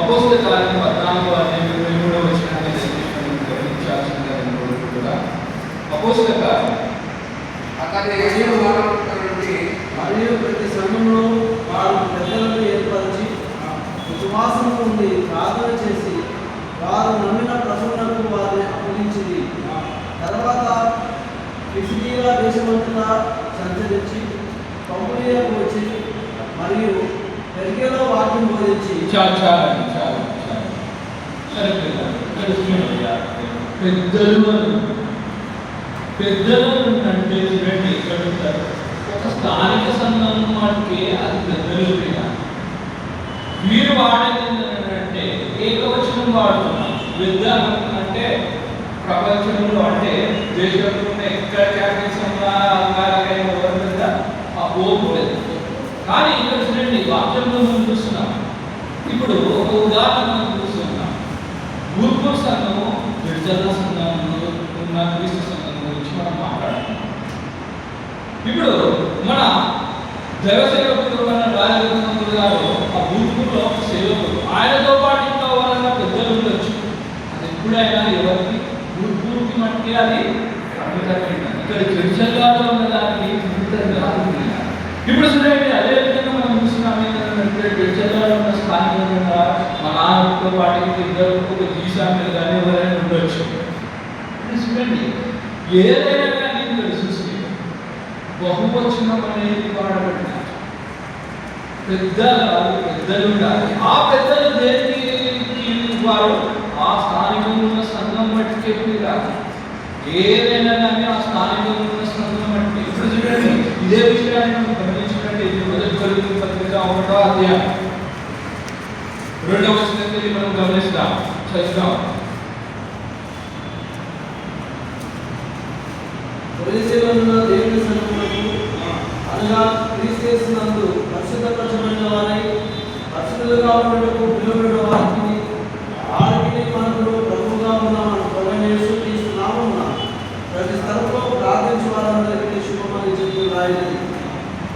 అపోస్తల కార్యం 14 వచనాన్ని గమనించాల్సిందిగా నేను కోరుకుంటున్నా. అపోస్తల కార్యం అతని యజమానుల నుండి మరియు ప్రతి సంఘంలో వారు పెద్దలను ఏర్పరిచి ఉపవాసము ఉండి ప్రార్థన చేసి వారు నమ్మిన ప్రభువునకు వారిని అప్పగించింది. తర్వాత పిసిదియా దేశమంతటా సంచరించి పంఫులియాకు వచ్చి మరియు పెర్గేలో వాక్యం బోధించి పెద్దలు అంటే చూడండి ఇక్కడ ఉంటారు. ఒక స్థానిక సంఘం వాటికి అది పెద్దలు వీరు వాడేది ఏంటంటే ఏకవచనం వాడుతున్నాం. పెద్దలు అంటే ప్రపంచంలో అంటే దేశంలో ఉన్న ఎక్కడ క్యాపిటల్స్గా ఆ పోలేదు. కానీ ఇక్కడ చూడండి వాక్యంలో మనం చూస్తున్నాం. ఇప్పుడు ఒక ఉదాహరణ మనం చూస్తున్నాం. భూత్పూర్ సంఘము విడుదల సంఘంలో ఉన్న క్రీస్తు సంఘం గురించి మనం మాట్లాడుతున్నాం. ఇప్పుడు మన దైవ సేవకుడు మన రాజగోపాల్ గారు ఆ భూత్పూర్లో సేవకుడు, ఆయనతో పాటు ఇంకా వాళ్ళ పెద్దలు ఉండొచ్చు. అది ఎప్పుడైనా ఎవరికి భూత్పూర్కి మట్టి అది అద్భుతమైన ఇక్కడ చర్చల్లో ఉన్నదానికి ఇప్పుడు చూడండి. అదే విధంగా మనం చూస్తున్నాం ఏంటంటే చర్చల్లో ఉన్న స్థానికంగా మా నాన్నతో పాటు ఇద్దరు ఒక జీసామిలు కానీ ఎవరైనా ఉండొచ్చు. చూడండి ఏదైనా కానీ మీరు చూస్తే బహువచనం అనేది వాడబడిన పెద్దలు ఉండాలి. ఆ పెద్దలు దేనికి వారు ఆ స్థానికంగా ఉన్న సంఘం బట్టికే కాదు, ఏదైనా కానీ ఆ స్థానికంగా ఉన్న సంఘం బట్టి. ఇప్పుడు చూడండి ఇదే విషయాన్ని మనం గమనించినట్టు మొదటి కొరింథీ పత్రిక 1వ అధ్యాయం 2వ వచనాన్ని మనం గమనిస్తాం, చదువుతాం. కొరింథీయులున్న దేవుని సంఘములకు అనగా క్రీస్తు యేసునందు పరిశుద్ధపరచబడిన వారై పరిశుద్ధులుగా ఉండుటకు పిలువబడిన వారికి వారికి మనకు ప్రభువుగా ఉన్న మన ప్రభువైన యేసుక్రీస్తు నామమున ప్రతి స్థలంలో ప్రార్థించు వారందరికీ శుభమని చెప్పి రాయినది.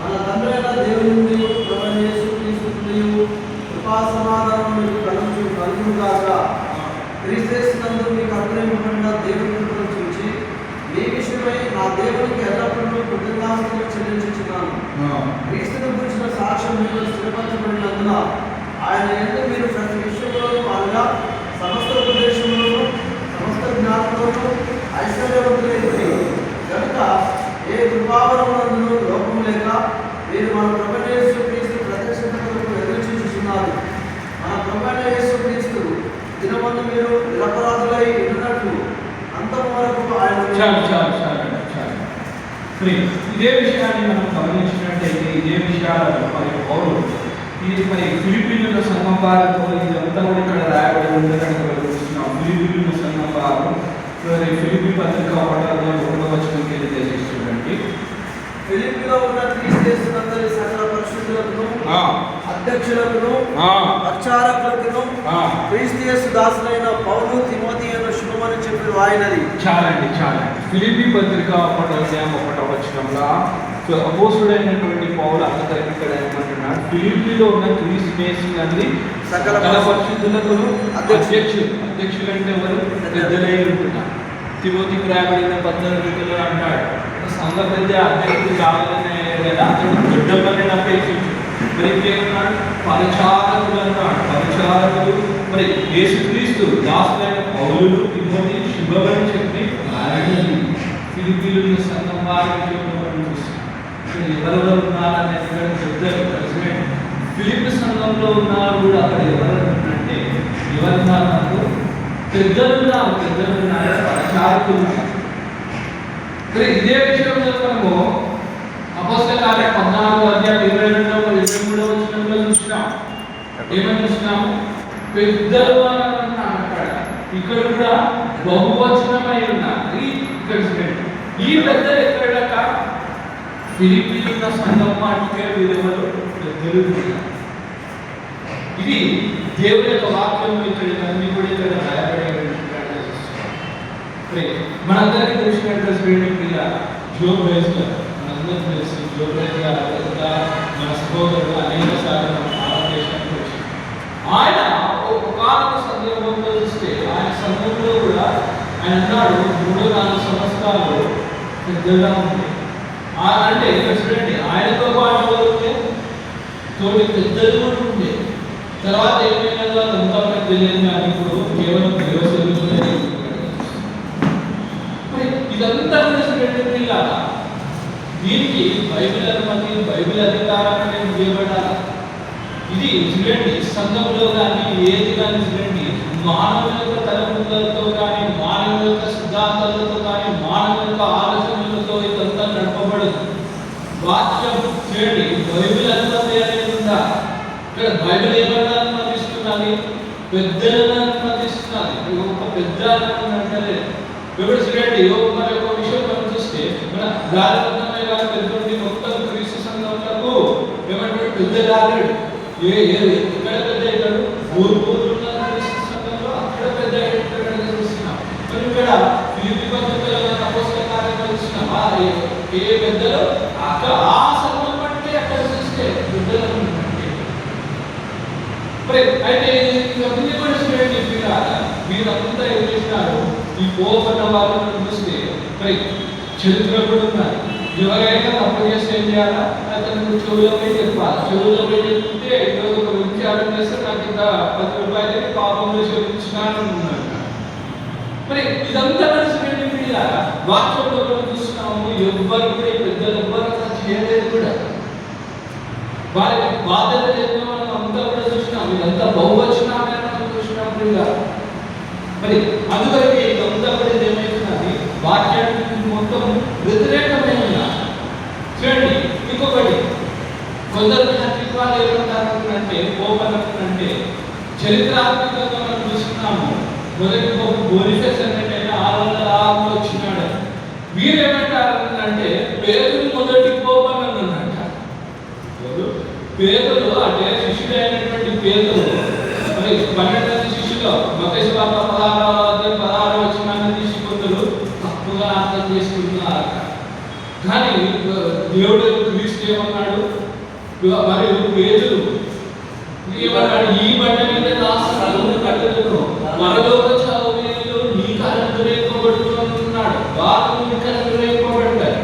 మన తండ్రి అయిన దేవుని నుండి ప్రభువైన యేసుక్రీస్తు నుండి కృపా సమాధానములు కలుగుగాక. క్రీస్తు యేసునందు మీకు అనుగ్రహింపబడిన దేవుని కృపను చూచి ఈ విషయమై నా దేవునికి ఎల్లప్పుడూ కృతజ్ఞతాస్తుతులు చెల్లించుచున్నాను. క్రీస్తును గురించిన సాక్ష్యం మీలో స్థిరపరచబడినందున ఆయన యందు మీరు ప్రతి విషయంలోనూ అనగా సమస్త ఉపదేశంలోనూ సమస్త జ్ఞానంలోనూ ఐశ్వర్యవంతులైంది కనుక ఏ కృపావరమునందును లోపము లేక మీరు మన ప్రభువైన యేసుక్రీస్తు ప్రత్యక్షత కొరకు ఎదురుచూచుచున్నారు. మన ప్రభువైన యేసుక్రీస్తు దినమందు మీరు నిరపరాధులై ఉన్నట్లు అంతము వరకు ఆయన ఇదే విషయాన్ని మనం గమనించినట్టయితే ఇదే విషయాలను మరి పౌరులు ఇది మరి ఫిలిప్పీన్ల సంఘం వారితో ఇదంతా కూడా ఇక్కడ రాయబడి ఉందని చూస్తున్నాం. ఫిలిప్పీన్ల సంఘం వారు ఫిలిప్పీ పత్రిక 1వ వచనంకి తెలియజేస్తుందండి. ఫిలిప్పీలో ఉన్న క్రీస్తు యేసునందరి సకల పరిశుద్ధులకును అధ్యక్షులకును ప్రచారకులకును క్రీస్తు యేసు దాసులైన పౌలు తిమోతియును శుభమని చెప్పి రాయినది. చాలండి. ఫిలిప్పీ పత్రిక 1వ అధ్యాయం 1వ వచనంలో అపోస్తుడైనటువంటి పౌలు అక్కడ ఏమంటున్నాడు, ఫిలిప్పీలో ఉన్న క్రీస్తు యేసునందరి సకల పరిశుద్ధులకును అధ్యక్షులు అంటే ఎవరు? పెద్దలై ఉంటున్నారు. తిమోతికి రాయబడిన 14 అంటాడు సంఘ పెద్ద అధ్యక్షుడు కావాలనే కదా అతడు దొడ్డమని అపేక్షించు. మరి ఇంకేమన్నాడు? పరిచారకులు అన్నాడు. పరిచారకులు మరి యేసుక్రీస్తు దాసులైన పౌలులు తిమోతి శుభమని చెప్పి ఫిలిప్పీయుల సంఘం వారికి ఎవరెవరు ఉన్నారనేది పెద్దలు కలిసి ఫిలిప్పీ సంఘంలో ఉన్నారు కూడా అక్కడ ఎవరంటే ఎవరున్నారు? నాకు పెద్దలున్నారు. పరిచారకులు ఉన్నారు. ఇదే విషయంలో మనము అపోస్తల కార్యం 14వ అధ్యాయం 22-23 వచనంలో చూసినాం. ఏమని చూసినాము? పెద్దలు అని అన్నాడు. ఇక్కడ కూడా బహువచనమై ఉన్నారు. ఇక్కడ ఈ పెద్దలు ఎక్కడక ఫిలిప్పీయుల సంఘం మాటకే వీరెవరు? పెద్దలు. ఇది దేవుని యొక్క వాక్యం ఇక్కడ అన్ని కూడా ఇక్కడ రాయబడే మనందరికీ తెలిసినట్టు జోబ్ వేస్తారు. మనందరికీ తెలిసి జోబ్ మన సహోదరుడు అనేక సార్లు మన భారతదేశానికి వచ్చి ఆయన ఒకానొక సందర్భంలో చూస్తే ఆయన సంఘంలో కూడా ఆయన అన్నాడు 3-4 సంవత్సరాలు పెద్దగా ఉంది. అంటే చూడండి, ఆయనతో పాటు ఉంటే తోటి పెద్దలు కూడా ఉండే. తర్వాత ఏమైనా అంతా మనకు తెలియదు, కానీ ఇప్పుడు కేవలం దేవసేవకులే. ఇదంతా కూడా చూడండి, ఇలాగా దీనికి బైబిల్ అనుమతి, బైబిల్ అధికారం అనేది ఇవ్వబడాలి. ఇది చూడండి, సంఘంలో కానీ ఏది కానీ చూడండి, మానవుల యొక్క తలపులతో కానీ, మానవుల యొక్క సిద్ధాంతాలతో కానీ, మానవుల యొక్క ఆలోచనలతో ఇదంతా నడపబడదు. వాక్యం చూడండి, బైబిల్ అనుమతి అనేది ఉందా? ఇక్కడ బైబిల్ ఏమన్నా అనుమతిస్తున్నది? పెద్దలను అనుమతిస్తున్నది. ఒక పెద్ద అంటే ఇప్పుడు చూడండి, మరి ఒక విషయం మనం చూస్తే మన గాలిపంతమే కానీ పెద్దోడి మొత్తం క్రీస్తు సంఘంలో ఏమంటే పెద్ద రాలేడు. ఎక్కడ పెద్ద అవుతాడు? ఊరు క్రీస్తు సంఘంలో అక్కడ పెద్ద చూస్తున్నాం. మరి ఇక్కడ ఫిలిప్పీ పత్రికలో అపోస్తల కార్యాలు చూస్తున్నాం. ఏ పెద్దలు అక్కడ ఆ సంఘం అంటే అక్కడ చూస్తే పెద్దలు అయితే ఇవన్నీ కూడా చూడండి, మీరంతా ఏం చేసినారు? ఈ పోపన్న వాళ్ళని చూస్తే చరిత్ర కూడా ఉన్నారు. ఎవరైనా తప్పు చేస్తే ఏం చేయాలా? అతను చెవులో పోయి చెప్పాలి. చెవులో పోయి చెప్తే ఈరోజు ఒక విచారం చేస్తే నాకు ఇంత 10 రూపాయలకి పాపంలో చెల్లించినాను ఉన్నాడు. మరి ఇదంతా చూడండి, మీరు వాక్యంలో కూడా చూస్తున్నాము. ఎవ్వరు కూడా పెద్దలు ఎవ్వరు అట్లా చేయలేదు కూడా. వారికి బాధ్యత చేసిన మనం అంతా కూడా చూసినాం. ఇదంతా బహువచనాన్ని మనం చూసినాం. మరి అందువరకు ఇదంతా కూడా ఏమైతున్నది? వాక్యానికి మొత్తం వ్యతిరేకమైన చూడండి. ఇంకొకటి, కొందరు వాళ్ళు ఏమంటారంటే, కోపనంటే చరిత్రాత్మకంగా మనం చూస్తున్నాము. మొదటి బోనిఫెస్ అంటే 606లో వచ్చినాడు. వీరేమంటారంటే పేదలు మొదటి కోపనని అన్నమాట. పేదలు అంటే శిష్యుడు అయినటువంటి పేదలు, మరి 12 శిష్యులు మత్తయి సువార్త 16 వచనాన్ని తీసి కొందరు తప్పుగా అర్థం చేసుకుంటున్నారు. కానీ దేవుడు క్రీస్తు ఏమన్నాడు? మరియు పేదలు ఏమన్నాడు? ఈ బండ మీద దాసులను కట్టెలను పరలోక చావులో నీ కాలంలో రేపబడుతున్నాడు. వారు నీ కాలంలో రేపబడతారు.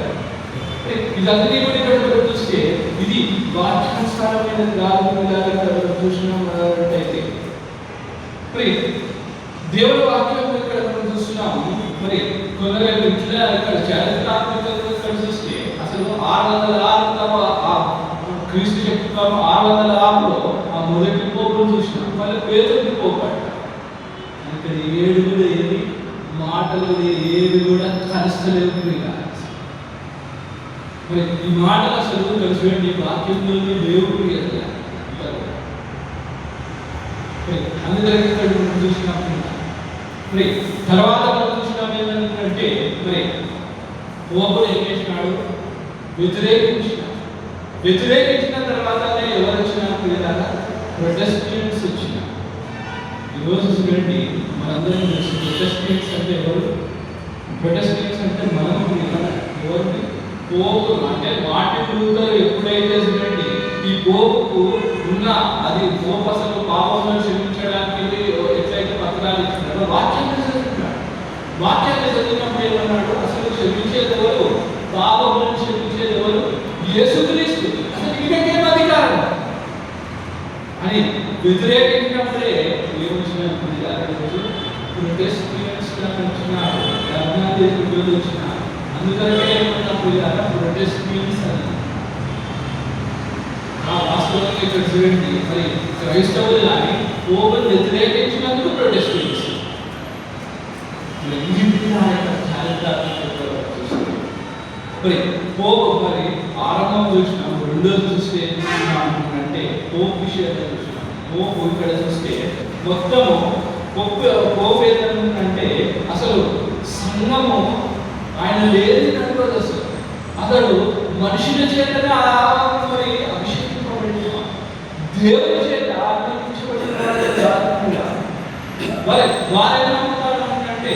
ఇదన్నీ కూడా ఇక్కడ చూస్తే ఇది వాక్యానుసారమైనది కాదు. చూసినట్టయితే మరి దేవుడి వాక్యం ఇక్కడ మనం చూస్తున్నాము. మరి కొందరు ఇట్లా ఇక్కడ చారిత్రాత్మకంగా ఇక్కడ చూస్తే అసలు 606 క్రీస్తు చెప్తాము. 606లో ఆ మొదటి పోపును చూసినాం. మళ్ళీ పేదలు పోపాడు. ఇక్కడ 7 కూడా ఏది మాటలు ఏవి కూడా కలుస్తలేవు. మరి ఈ మాటలు అసలు చూడండి, వాక్యంలోనే దేవుడు అందుకని ఇక్కడ చూసినప్పుడు మరి తర్వాత మనం చూసినాం ఏమంటే, మరి ఓపుడు ఏం చేసినాడు? వ్యతిరేకించిన తర్వాతనే ఎవరు వచ్చినప్పుడు లేదా ప్రొటెస్టెంట్స్ వచ్చినారు. ఈరోజు చూడండి, మనందరం తెలుసు ప్రొటెస్టెంట్స్ అంటే ఎవరు? ప్రొటెస్టెంట్స్ అంటే మనం ఎవరిని? పోపు. అంటే మార్టిన్ లూథర్ ఎప్పుడైతే చూడండి ఈ పోపుకు ఉన్న అది పోపు అసలు పాపములను క్షమించడానికి ఎట్లయితే పత్రాలు ఇచ్చినాడో వాక్యాన్ని చదువుతున్నాడు. వాక్యాన్ని చదివినప్పుడు ఏమన్నాడు? అసలు క్షమించేది ఎవరు? పాపములను క్షమించేది ఎవరు? యేసుక్రీస్తు. అసలు ఈయనకేం అధికారం అని వ్యతిరేకించినప్పుడే ఏమొచ్చినప్పుడు ప్రొటెస్టెంట్స్ వచ్చినారు. వచ్చినారు. అందుకనే ఏమన్నప్పుడు ప్రొటెస్టెంట్స్ అని. వాస్తవంగా ఇక్కడ చూడండి, మరి క్రైస్తవులు కానీ పోపును వ్యతిరేకించినందుకు ప్రొటెస్టెంట్స్. మరి పోపు మరి ఆరంభం చూసినాం. రెండోది చూస్తే అంటే పోపు విషయంలో చూసినాం. పోపు ఇక్కడ చూస్తే మొత్తము పోపు ఏంటంటే అసలు సంఘము ఆయన లేని నడవదు. అతడు మనుషుల చేతనే మరి అభిషేకింపబడిన దేవుని చేత అభిషేకించబడిన వారేమంటారు అంటే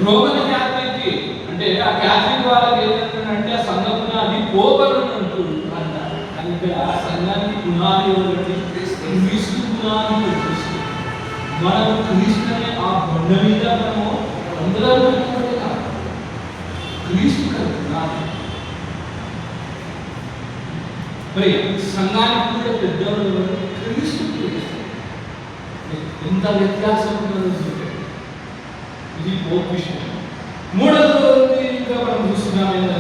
రోమన్ క్యాథలిక్ అంటే ఆ క్యాథలిక్ వాళ్ళకి ఏంటంటే ఆ సంఘం అది పోపరు అంటారు. కానీ ఇక్కడ ఆ సంఘానికి పునాది క్రీస్తు పునాది. మనం క్రీస్తునే ఆ బండ మీద మనము అందులో కట్టుకోవడం కాదు. క్రీస్తు కలుగుతున్నాడు. మరి సంఘానికి కూడా పెద్దవాళ్ళు క్రీస్తు ఎంత వ్యత్యాసం ఉన్నదో చూడండి. ఇది పోప్ విషయం. మూడవది ఇంకా మనం చూస్తున్నాం ఏంటంటే